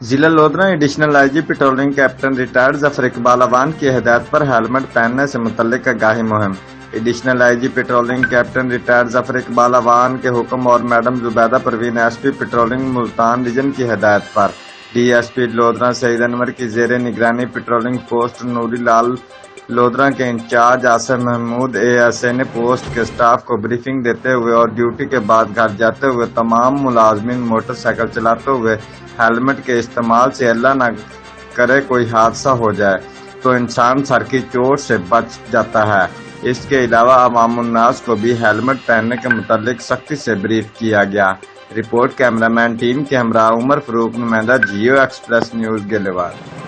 ضلع Lodhran additional I G patrolling captain retired Zafar Iqbal Awan کی ہدایت پر ہیلمیٹ پہننے سے متعلق اگاہی مہم۔ Additional I G patrolling captain retired Zafar Iqbal Awan کے حکم اور madam Zubaida Parveen S P patrolling Multan region کی ہدایت پر D S P Lodhran Saeed Anwar کی زیر نگرانی پٹرولنگ پوسٹ نوری لودھراں کے incharge Mahmood A S A نے پوسٹ کے سٹاف کو بریفنگ دیتے ہوئے اور ڈیوٹی کے بعد گھر جاتے ہوئے تمام ملازمین موٹر سائیکل چلاتے ہوئے ہیلمیٹ کے استعمال سے اللہ نہ کرے کوئی حادثہ ہو جائے تو انسان سر کی چوٹ سے بچ جاتا ہے۔ اس کے علاوہ عوام الناس کو بھی ہیلمیٹ پہننے کے متعلق سختی سے بریف کیا گیا۔ رپورٹ کیمرہ مین ٹیم کے ہمراہ عمر فروخ، نمائندہ جیو ایکسپریس نیوز گلیوال۔